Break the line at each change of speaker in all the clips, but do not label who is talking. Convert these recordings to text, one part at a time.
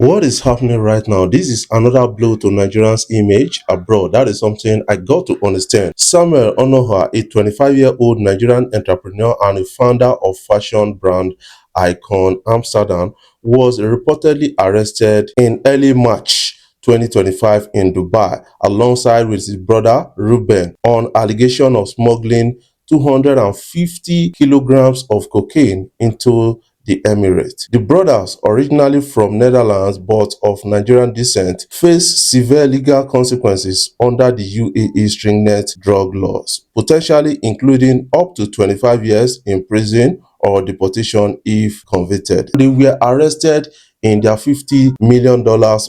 What is happening right now? This is another blow to Nigerians' image abroad. That is something I got to understand. Samuel Onuha, a 25-year-old Nigerian entrepreneur and a founder of fashion brand Icon Amsterdam, was reportedly arrested in early March 2025 in Dubai, alongside with his brother Reuben, on allegation of smuggling 250 kilograms of cocaine into the emirate. The brothers, originally from Netherlands but of Nigerian descent, face severe legal consequences under the UAE stringent drug laws, potentially including up to 25 years in prison or deportation if convicted. They were arrested in their $50 million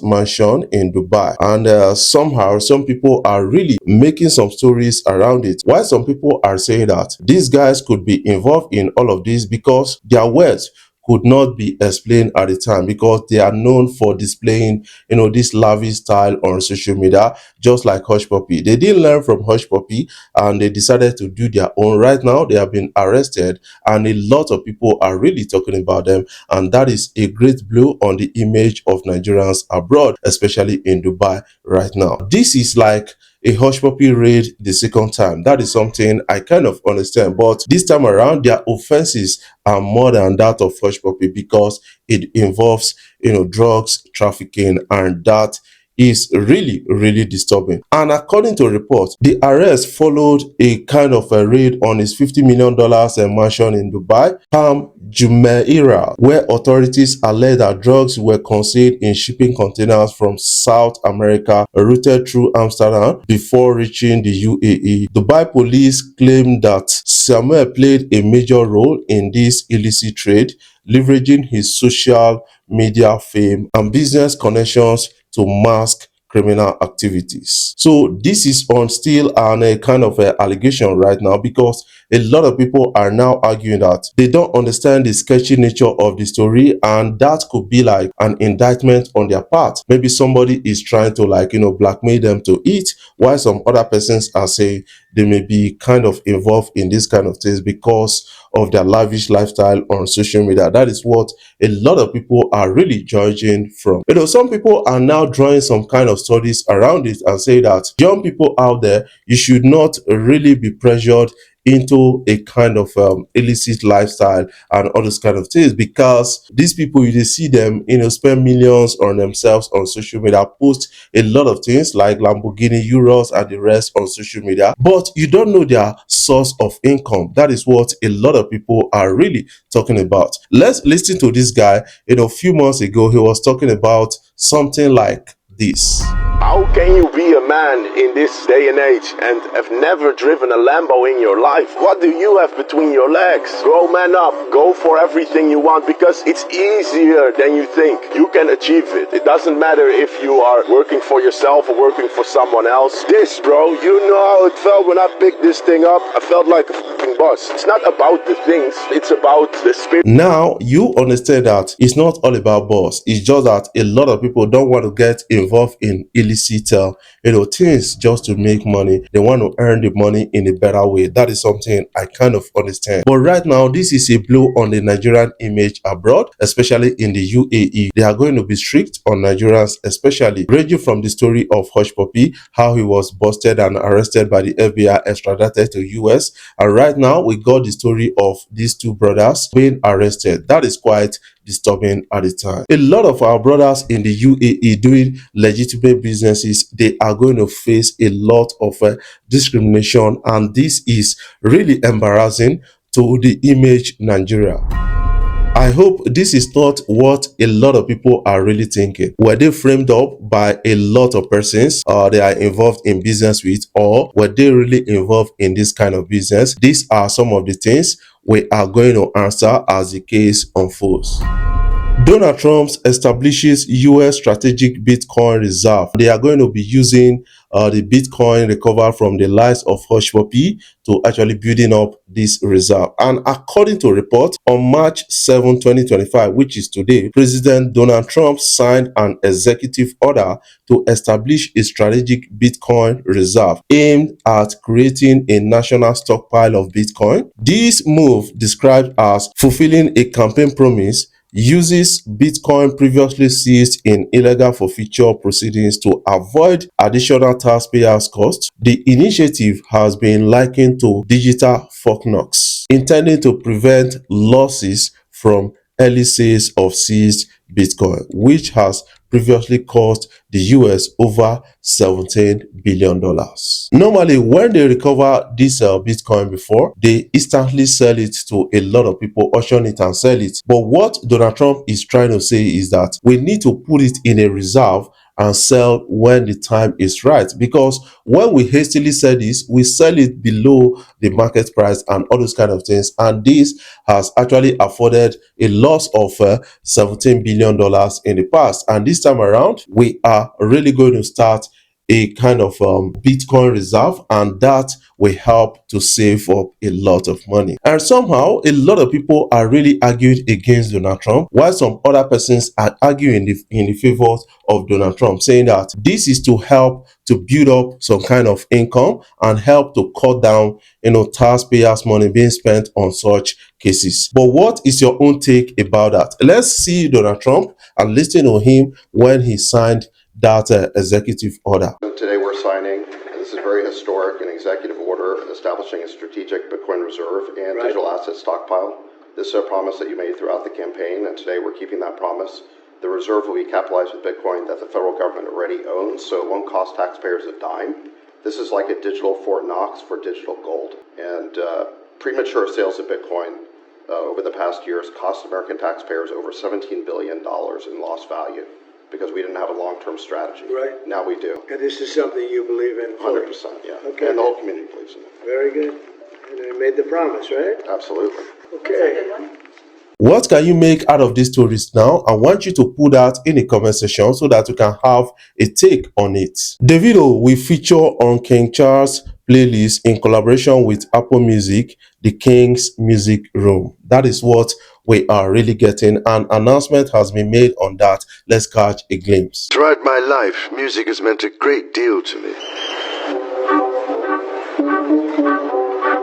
mansion in Dubai. And somehow, some people are really making some stories around it. While some people are saying that these guys could be involved in all of this because their wealth could not be explained at the time, because they are known for displaying, this lavish style on social media, just like Hush Puppy. They didn't learn from Hush Puppy and they decided to do their own. Right now, they have been arrested and a lot of people are really talking about them. And that is a great blow on the image of Nigerians abroad, especially in Dubai right now. This is like a Hush Puppy raid the second time. That is something I kind of understand. But this time around, their offenses are more than that of Hush Puppy, because it involves, drugs trafficking, and that is really disturbing. And according to reports, the arrest followed a kind of a raid on his $50 million mansion in Dubai, Palm Jumeirah, where authorities alleged that drugs were concealed in shipping containers from South America routed through Amsterdam before reaching the UAE. Dubai police claimed that Samuel played a major role in this illicit trade, leveraging his social media fame and business connections to mask criminal activities. So this is on still on a kind of a allegation right now, because a lot of people are now arguing that they don't understand the sketchy nature of the story, and that could be like an indictment on their part. Maybe somebody is trying to blackmail them to eat, while some other persons are saying they may be kind of involved in this kind of things because of their lavish lifestyle on social media. That is what a lot of people are really judging from. Some people are now drawing some kind of studies around it and say that young people out there, you should not really be pressured into a kind of illicit lifestyle and all those kind of things, because these people, you see them spend millions on themselves on social media, post a lot of things like Lamborghini, Euros and the rest on social media, but you don't know their source of income. That is what a lot of people are really talking about. Let's listen to this guy. A few months ago, he was talking about something like this.
How can you be a man in this day and age and have never driven a Lambo in your life? What do you have between your legs? Grow man up. Go for everything you want, because it's easier than you think. You can achieve it. It doesn't matter if you are working for yourself or working for someone else. This, bro, you know how it felt when I picked this thing up. I felt like a fucking boss. It's not about the things. It's about the spirit.
Now, you understand that it's not all about boss. It's just that a lot of people don't want to get involved in illicit things just to make money. They want to earn the money in a better way. That is something I kind of understand. But right now, this is a blow on the Nigerian image abroad, especially in the UAE. They are going to be strict on Nigerians, especially ranging from the story of Hush Puppy, how he was busted and arrested by the FBI, extradited to US. And right now, we got the story of these two brothers being arrested. That is quite disturbing at the time. A lot of our brothers in the UAE doing legitimate businesses, they are going to face a lot of discrimination, and this is really embarrassing to the image Nigeria. I hope this is not what a lot of people are really thinking. Were they framed up by a lot of persons they are involved in business with, or were they really involved in this kind of business? These are some of the things we are going to answer as the case unfolds. Donald Trump establishes U.S. strategic Bitcoin reserve. They are going to be using the Bitcoin recovered from the lies of Hush Puppy to actually building up this reserve. And according to reports, on March 7, 2025, which is today, President Donald Trump signed an executive order to establish a strategic Bitcoin reserve aimed at creating a national stockpile of Bitcoin. This move, described as fulfilling a campaign promise, uses Bitcoin previously seized in illegal forfeiture proceedings to avoid additional taxpayers' costs. The initiative has been likened to digital Fort Knox, intending to prevent losses from early sales of seized Bitcoin, which has previously cost the US over $17 billion. Normally, when they recover this Bitcoin before, they instantly sell it to a lot of people, auction it and sell it. But what Donald Trump is trying to say is that we need to put it in a reserve and sell when the time is right, because when we hastily sell this, we sell it below the market price and all those kind of things, and this has actually afforded a loss of $17 billion in the past. And this time around, we are really going to start a kind of Bitcoin reserve, and that will help to save up a lot of money. And somehow, a lot of people are really arguing against Donald Trump, while some other persons are arguing in the favor of Donald Trump, saying that this is to help to build up some kind of income and help to cut down, taxpayers' money being spent on such cases. But what is your own take about that? Let's see Donald Trump and listen to him when he signed that executive order.
Today we're signing, and this is very historic, an executive order establishing a strategic Bitcoin reserve and digital asset stockpile. This is a promise that you made throughout the campaign, and today we're keeping that promise. The reserve will be capitalized with Bitcoin that the federal government already owns, so it won't cost taxpayers a dime. This is like a digital Fort Knox for digital gold. And premature sales of Bitcoin over the past years cost American taxpayers over $17 billion in lost value, because we didn't have a long-term strategy.
Right.
Now we do.
And this is something you believe in fully?
100%, yeah.
Okay.
And the whole community believes in it.
Very good. And they made the promise, right?
Absolutely.
Okay.
What can you make out of these stories now? I want you to put that in the comment section so that you can have a take on it. Davido will feature on King Charles' playlist in collaboration with Apple Music, the King's Music Room. That is what we are really getting. An announcement has been made on that. Let's catch a glimpse.
Throughout my life, music has meant a great deal to me.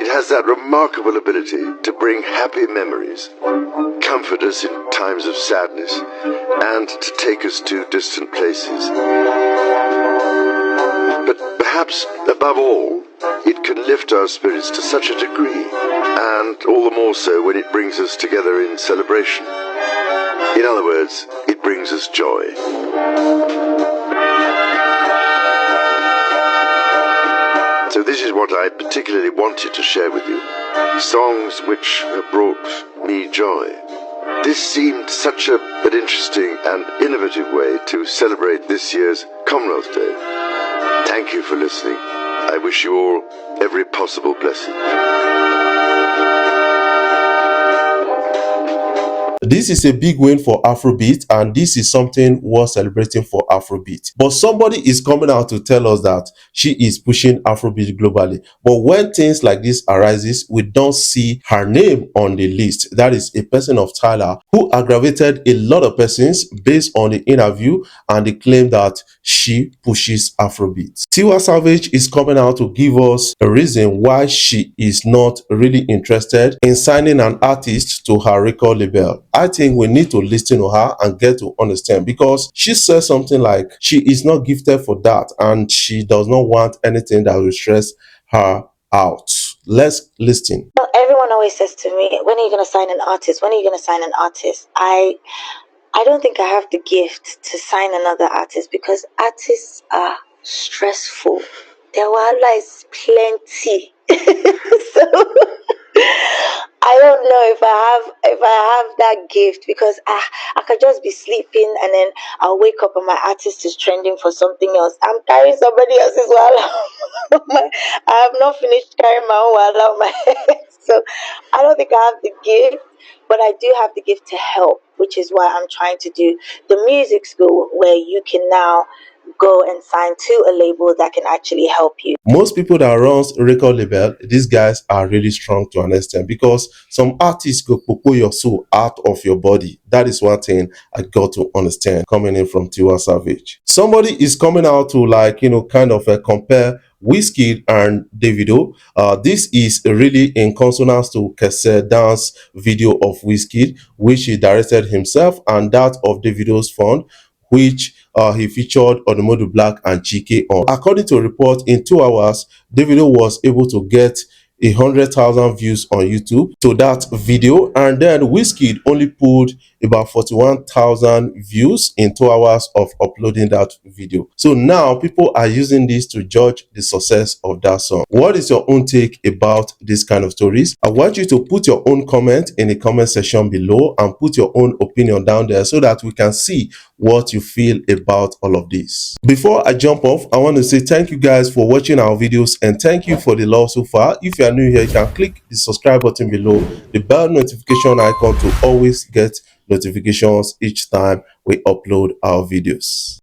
It has that remarkable ability to bring happy memories, comfort us in times of sadness, and to take us to distant places. But perhaps above all, it can lift our spirits to such a degree, and all the more so when it brings us together in celebration. In other words, it brings us joy. So this is what I particularly wanted to share with you. Songs which have brought me joy. This seemed such an interesting and innovative way to celebrate this year's Commonwealth Day. Thank you for listening. I wish you all every possible blessing.
This is a big win for Afrobeat, and this is something worth celebrating for Afrobeat. But somebody is coming out to tell us that she is pushing Afrobeat globally. But when things like this arises, we don't see her name on the list. That is a person of Tyler who aggravated a lot of persons based on the interview and the claim that she pushes Afrobeat. Tiwa Savage is coming out to give us a reason why she is not really interested in signing an artist to her record label. I think we need to listen to her and get to understand, because she says something like she is not gifted for that and she does not want anything that will stress her out. Let's listen.
Everyone always says to me, when are you going to sign an artist? When are you going to sign an artist? I don't think I have the gift to sign another artist, because artists are stressful. Their wahala is plenty. So I don't know if I have that gift, because I could just be sleeping and then I'll wake up and my artist is trending for something else. I'm carrying somebody else's wahala. I have not finished carrying my own wahala on my head. So I don't think I have the gift, but I do have the gift to help, which is why I'm trying to do the music school, where you can now go and sign to a label that can actually help you.
Most people that runs record label, these guys are really strong to an extent, because some artists go pull your soul out of your body. That is one thing I got to understand coming in from Tiwa Savage. Somebody is coming out to kind of compare Wizkid and Davido. This is really in consonance to Kese dance video of Wizkid, which he directed himself, and that of Davido's fund, which he featured Onumodu Black and Chike on. According to a report, in 2 hours, Davido was able to get 100,000 views on YouTube to that video, and then Wizkid only pulled about 41,000 views in 2 hours of uploading that video. So now people are using this to judge the success of that song. What is your own take about this kind of stories? I want you to put your own comment in the comment section below and put your own opinion down there so that we can see what you feel about all of this. Before I jump off, I want to say thank you guys for watching our videos and thank you for the love so far. If you are new here, you can click the subscribe button below, the bell notification icon to always get notifications each time we upload our videos.